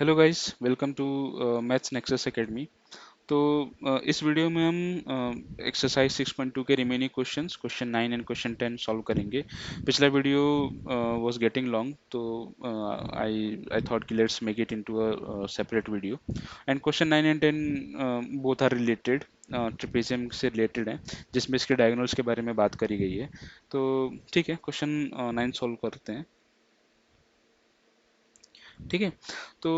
Hello guys, welcome to Maths Nexus Academy. तो इस video में हम एक्सरसाइज 6.2 के remaining questions question 9 and question 10 solve करेंगे। पिछला वीडियो वाज गेटिंग लॉन्ग, तो आई आई थॉट कि let's make it into a separate video. And question 9 and 10 both are related, trapezium से रिलेटेड हैं, जिसमें इसके डायगोनल्स के बारे में बात करी गई है। तो ठीक है, क्वेश्चन 9 सॉल्व करते हैं। ठीक है, तो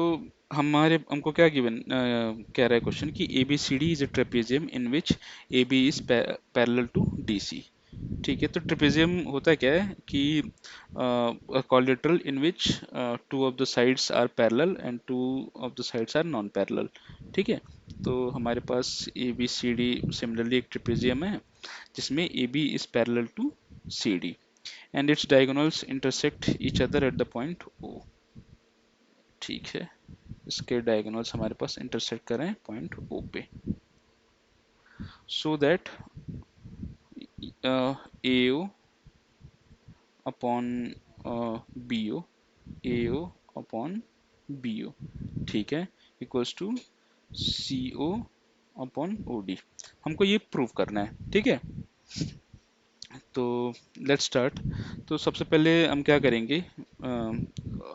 हमको क्या गिवन कह रहा है क्वेश्चन कि A B C D is a trapezium in which A B is parallel to D C. ठीक है, तो ट्रेपेजियम होता क्या है कि quadrilateral in which two of the sides are parallel and two of the sides are non parallel. ठीक है, तो हमारे पास A B C D similarly एक ट्रेपेजियम है जिसमें A B is parallel to C D and its diagonals intersect each other at the point O. ठीक है, इसके डायगोनल्स हमारे पास इंटरसेक्ट कर रहे हैं पॉइंट ओ पे, so that A O upon B O, A O upon B O, ठीक है, equals to C O upon O D. हमको ये प्रूव करना है। ठीक है, तो लेट्स स्टार्ट। तो सबसे पहले हम क्या करेंगे,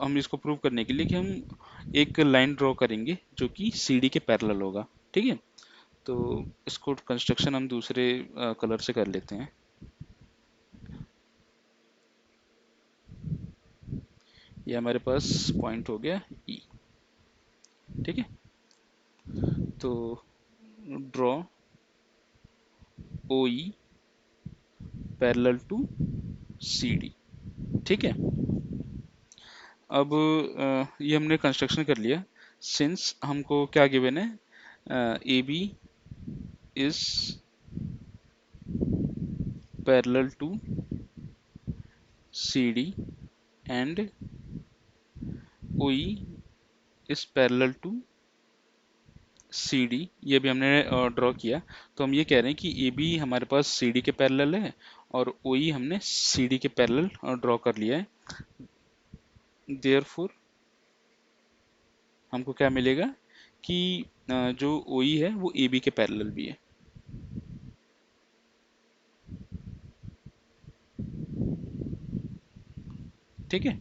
हम इसको प्रूव करने के लिए कि हम एक लाइन ड्रॉ करेंगे जो कि सी डी के पैरेलल होगा। ठीक है, तो इसको कंस्ट्रक्शन हम दूसरे कलर से कर लेते हैं। ये हमारे पास पॉइंट हो गया ई। ठीक है, तो draw O E parallel to C D. ठीक है, अब ये हमने कंस्ट्रक्शन कर लिया। सिंस हमको क्या गिवन है, A B is parallel to C D and O E is parallel to C D, ये भी हमने ड्रॉ किया। तो हम ये कह रहे हैं कि ए बी हमारे पास सी डी के पैरेलल है और ओ ई हमने सी डी के पैरेलल ड्रॉ कर लिया है। देयरफॉर हमको क्या मिलेगा कि जो ओ ई है वो ए बी के पैरेलल भी है। ठीक है,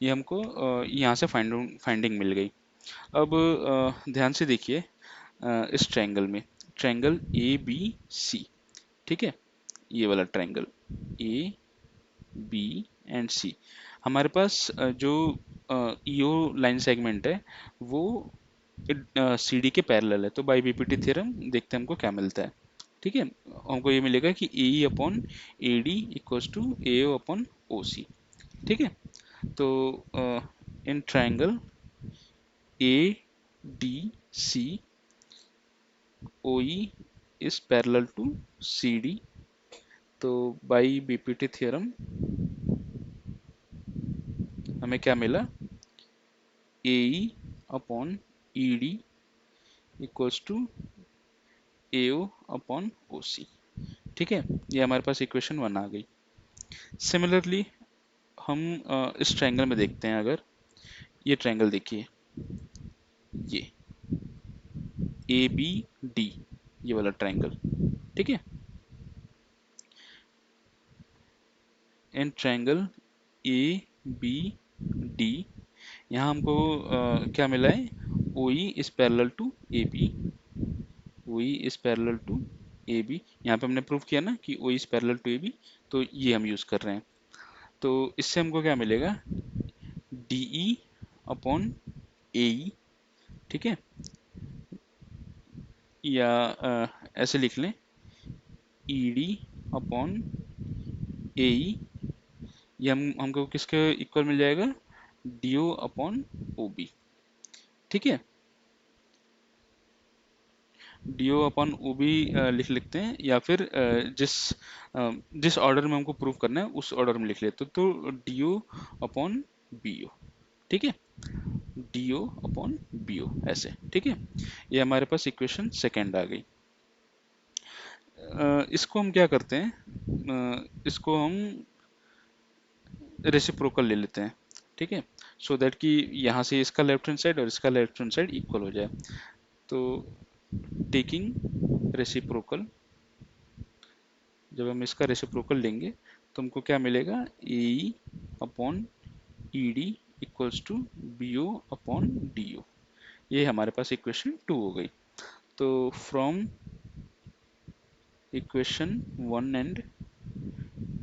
ये हमको यहाँ से फाइंडिंग मिल गई। अब ध्यान से देखिए, इस ट्रायंगल में, ट्रायंगल ए बी सी, ठीक है, ये वाला ट्रायंगल ए बी एंड सी, हमारे पास जो ईओ लाइन सेगमेंट है वो सी डी के पैरेलल है। तो बाई बीपीटी थ्योरम देखते हैं हमको क्या मिलता है। ठीक है, हमको ये मिलेगा कि A E upon A D equals to A O upon O C. ठीक है, तो in triangle A D C O E is parallel to C D. तो बाई बीपीटी थ्योरम हमें क्या मिला, A E upon E D equals to A O upon O C. ठीक है, ये हमारे पास इक्वेशन 1 आ गई। सिमिलरली हम इस ट्रायंगल में देखते हैं। अगर ये ट्रायंगल देखिए, ये ए बी डी, ये वाला ट्रायंगल, ठीक है, in triangle A B D, यहाँ हमको क्या मिला है, O E is parallel to A B, O E is parallel to A B. यहाँ पे हमने प्रूव किया ना कि O is parallel to A B, तो ये हम यूज कर रहे हैं। तो इससे हमको क्या मिलेगा, डी ई अपॉन ए ई। ठीक है, या ऐसे लिख लें, ई डी अपॉन ए ई, ये हमको किसके इक्वल मिल जाएगा, D O upon O B. ठीक है, D O upon O B लिख लेते हैं, या फिर जिस ऑर्डर में हमको प्रूव करना है उस ऑर्डर में लिख लेते हैं। तो D O upon B O. ठीक है, D O upon B O ऐसे। ठीक है, ये हमारे पास इक्वेशन सेकेंड आ गई। इसको हम क्या करते हैं, इसको हम रेसिप्रोकल ले लेते हैं। ठीक है, सो दैट कि यहाँ से इसका लेफ्ट हैंड साइड और इसका लेफ्ट हैंड साइड इक्वल हो जाए। तो टेकिंग रेसिप्रोकल, जब हम इसका रेसिप्रोकल लेंगे तो हमको क्या मिलेगा, A upon E D equals to B O upon D O. ये हमारे पास इक्वेशन 2 हो गई। तो from equation 1 and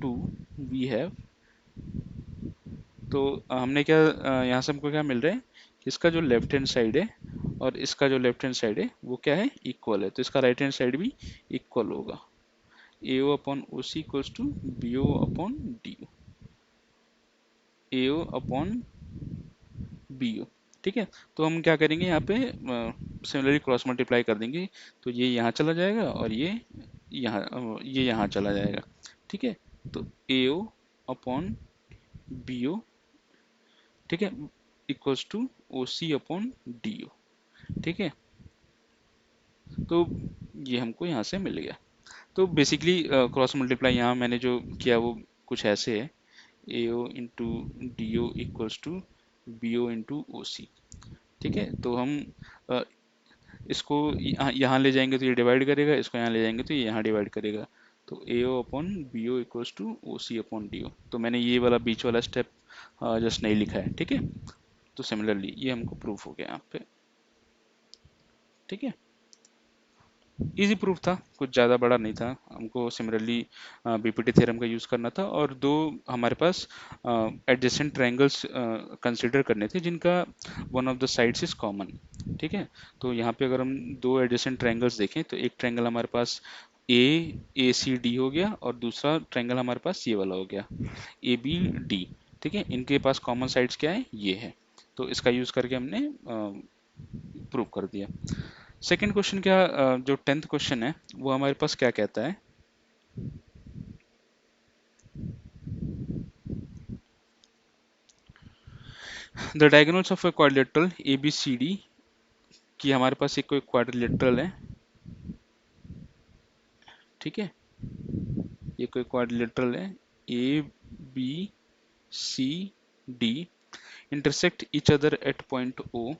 2 we have, तो हमने क्या यहाँ से हमको क्या मिल रहा है कि इसका जो लेफ्ट हैंड साइड है और इसका जो लेफ्ट हैंड साइड है वो क्या है, इक्वल है, तो इसका राइट हैंड साइड भी इक्वल होगा। A O upon O C equals to B O upon D O, A O upon B O. ठीक है, तो हम क्या करेंगे यहाँ पे सिमिलरली क्रॉस मल्टीप्लाई कर देंगे, तो ये यहाँ चला जाएगा और ये यहाँ चला जाएगा। ठीक है, तो A O upon B O, ठीक है, equals to O C upon D O. ठीक है, तो ये हमको यहाँ से मिल गया। तो बेसिकली क्रॉस मल्टीप्लाई यहाँ मैंने जो किया वो कुछ ऐसे है, A O into D O equals to B O into O C. ठीक है, तो हम अ, इसको यहाँ ले जाएंगे तो ये डिवाइड करेगा, इसको यहाँ ले जाएंगे तो ये यहाँ डिवाइड करेगा। तो A O upon B O equals to O C upon D O. तो मैंने ये वाला बीच वाला स्टेप जस्ट नहीं लिखा है। ठीक है, तो सिमिलरली ये हमको प्रूफ हो गया यहाँ पे। ठीक है, इजी प्रूफ था, कुछ ज़्यादा बड़ा नहीं था। हमको सिमिलरली बीपीटी थ्योरम का यूज़ करना था और दो हमारे पास एडजेसेंट ट्रायंगल्स कंसीडर करने थे जिनका one of the sides is common. ठीक है, तो यहाँ पे अगर हम दो एडजेसेंट ट्रायंगल्स देखें तो एक ट्रायंगल हमारे पास ए सी डी हो गया और दूसरा ट्रायंगल हमारे पास ये वाला हो गया ए बी डी। ठीक है, इनके पास कॉमन साइड्स क्या है, ये है। तो इसका यूज़ करके हमने प्रूव कर दिया। सेकंड क्वेश्चन क्या, जो 10th क्वेश्चन है वो हमारे पास क्या कहता है, the diagonals of a quadrilateral A B C D, कि हमारे पास एक कोई क्वाड्रिलेटरल है। ठीक है, ये कोई क्वाड्रिलेटरल है, A B C D intersect each other at point O.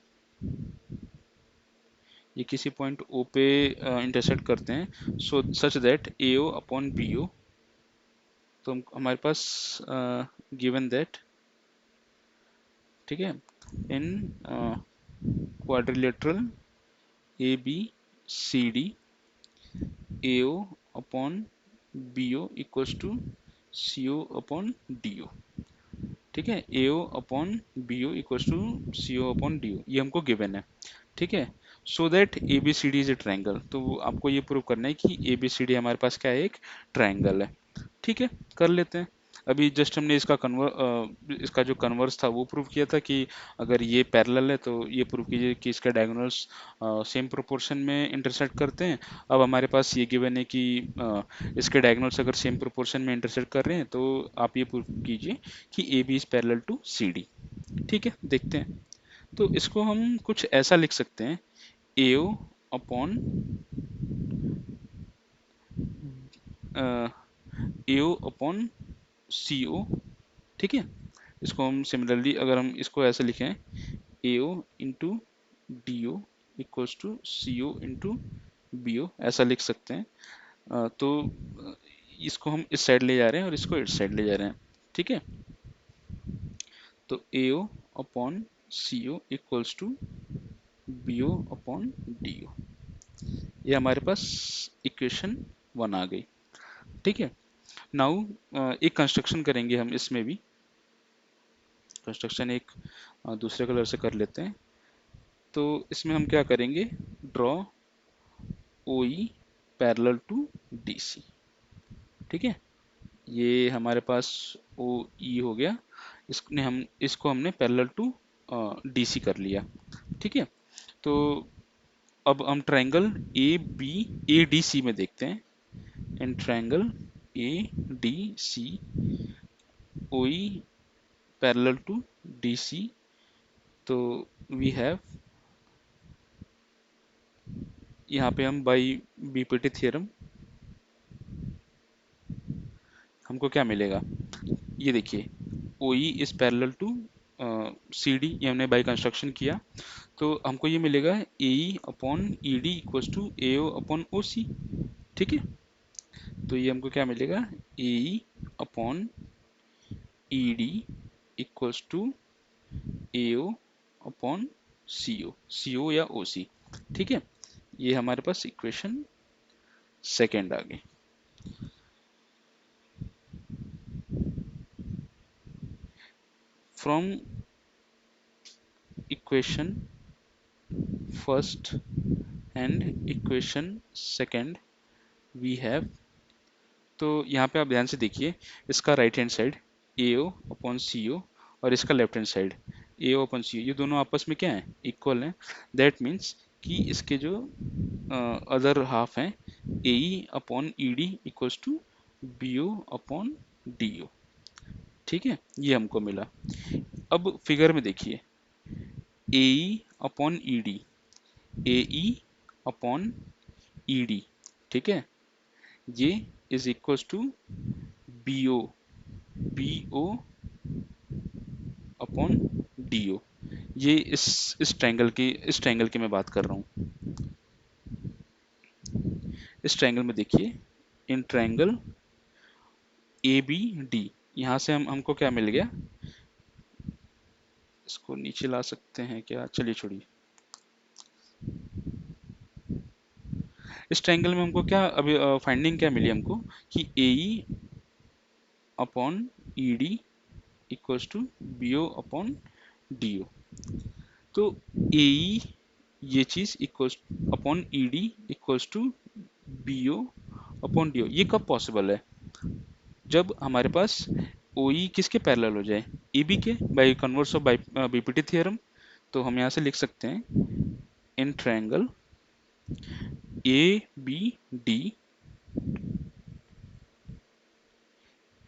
ये किसी पॉइंट ओ पे इंटरसेक्ट करते हैं, so such that A O upon B O. तो हमारे पास गिवन दैट, ठीक है, in quadrilateral A B C D A O upon B O equals to C O upon D O. ठीक है, A O upon B O equals to C O upon D O, ये हमको given है। ठीक है, so that A B C D is a triangle. तो आपको ये प्रूव करना है कि ए बी सी डी हमारे पास क्या है, एक ट्रायंगल है। ठीक है, कर लेते हैं। अभी जस्ट हमने इसका जो कन्वर्स था वो प्रूव किया था कि अगर ये पैरेलल है तो ये प्रूव कीजिए कि इसका डायगोनल्स सेम प्रोपोर्शन में इंटरसेक्ट करते हैं। अब हमारे पास ये गिवन है कि इसके डायगोनल्स अगर सेम प्रोपोर्शन में इंटरसेक्ट कर रहे हैं तो आप ये प्रूव कीजिए कि A B is parallel to C D. ठीक है, देखते हैं। तो इसको हम कुछ ऐसा लिख सकते हैं, ए ओ अपॉन ए ओ अपॉन सी ओ। ठीक है, इसको हम सिमिलरली अगर हम इसको ऐसे लिखें, A O into D O equals to C O into B O, ऐसा लिख सकते हैं। तो इसको हम इस साइड ले जा रहे हैं और इसको इस साइड ले जा रहे हैं। ठीक है, तो A O upon C O equals to B O upon D O, ये हमारे पास इक्वेशन 1 आ गई। ठीक है, नाउ एक कंस्ट्रक्शन करेंगे हम इसमें भी। कंस्ट्रक्शन एक दूसरे कलर से कर लेते हैं। तो इसमें हम क्या करेंगे, draw O E parallel to D C. ठीक है, ये हमारे पास ओ ई हो गया, इसको हमने पैरेलल टू डी सी कर लिया। ठीक है, तो अब हम ट्रायंगल ए डी सी में देखते हैं। In triangle A D C O E parallel to D C, तो वी हैव, यहाँ पे हम बाई बीपीटी थ्योरम हमको क्या मिलेगा, ये देखिए, O E is parallel to C D, ये हमने बाई कंस्ट्रक्शन किया, तो हमको ये मिलेगा A E upon E D equals to A O upon O C. ठीक है, तो ये हमको क्या मिलेगा, A E upon E D equals to A O upon C O या ओ सी। ठीक है, ये हमारे पास इक्वेशन सेकेंड आ गई। From equation first and equation second we have, तो यहाँ पे आप ध्यान से देखिए, इसका right hand side A O upon C O और इसका left hand side A O upon C O, ये दोनों आपस में क्या है, इक्वल हैं। दैट मीन्स कि इसके जो अदर हाफ हैं, A E upon E D equals to B O upon D O. ठीक है, ये हमको मिला। अब फिगर में देखिए, A E upon E D, A E upon E D, ठीक है, ये is equals to B O, B O upon D O. ये इस ट्रायंगल की मैं बात कर रहा हूँ। इस ट्रायंगल में देखिए, in triangle A B D, यहाँ से हमको क्या मिल गया, इसको नीचे ला सकते हैं क्या, चलिए छोड़िए। इस ट्रायंगल में हमको क्या अभी फाइंडिंग क्या मिली हमको, कि A E upon E D equals to B O upon D O. तो ए ई ये चीज equals upon E D equals to B O upon D O, ये कब पॉसिबल है, जब हमारे पास ओ ई किसके पैरेलल हो जाए, ए बी के, by converse of BPT theorem. तो हम यहाँ से लिख सकते हैं, in triangle A B D,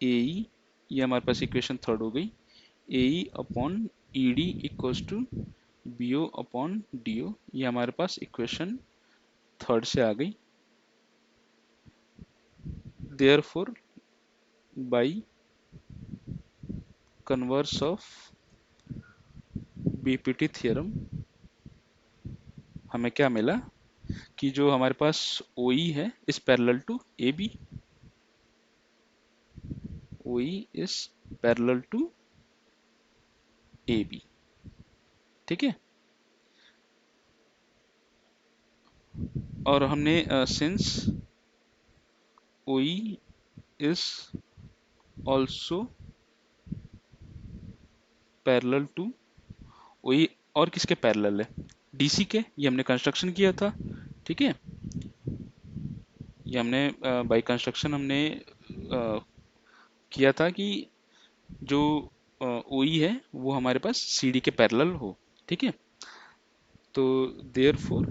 A E, ये हमारे पास इक्वेशन थर्ड हो गई, A E upon E D equals to B O upon D O, ये हमारे पास इक्वेशन थर्ड से आ गई। Therefore by converse of BPT theorem हमें क्या मिला, कि जो हमारे पास ओ ई है is parallel to A B, O E is parallel to A B. ठीक है, और हमने since O E is also parallel to, वही और किसके पैरेलल है, डीसी के, ये हमने कंस्ट्रक्शन किया था। ठीक है, ये हमने बाय कंस्ट्रक्शन हमने किया था कि जो ओई है वो हमारे पास सीडी के पैरेलल हो। ठीक है, तो therefore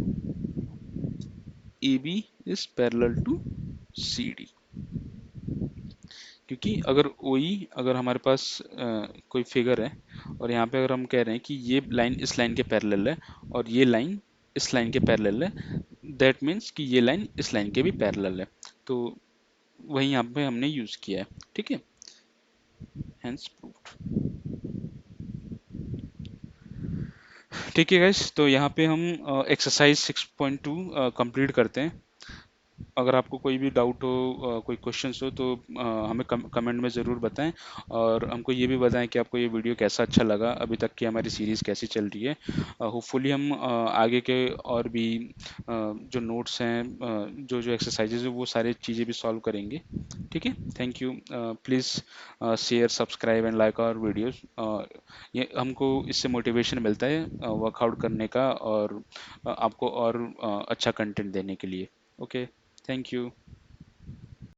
A B is parallel to C D, क्योंकि अगर ओई, अगर हमारे पास कोई फिगर है और यहाँ पे अगर हम कह रहे हैं कि ये लाइन इस लाइन के पैरेलल है और ये लाइन इस लाइन के पैरेलल है, दैट मीन्स कि ये लाइन इस लाइन के भी पैरेलल है। तो वही यहाँ पे हमने यूज किया है। ठीक है, हेंस प्रूव्ड। ठीक है गाइस, तो यहाँ पे हम एक्सरसाइज 6.2 कंप्लीट करते हैं। अगर आपको कोई भी डाउट हो, कोई क्वेश्चंस हो, तो हमें कमेंट में ज़रूर बताएं, और हमको ये भी बताएं कि आपको ये वीडियो कैसा अच्छा लगा, अभी तक की हमारी सीरीज़ कैसी चल रही है। होपफुली हम आगे के और भी जो नोट्स हैं, जो जो एक्सरसाइजेज है, वो सारी चीज़ें भी सॉल्व करेंगे। ठीक है, thank you. Please share, subscribe and like our videos. ये हमको इससे मोटिवेशन मिलता है वर्कआउट करने का, और आपको और अच्छा कंटेंट देने के लिए। Okay, thank you.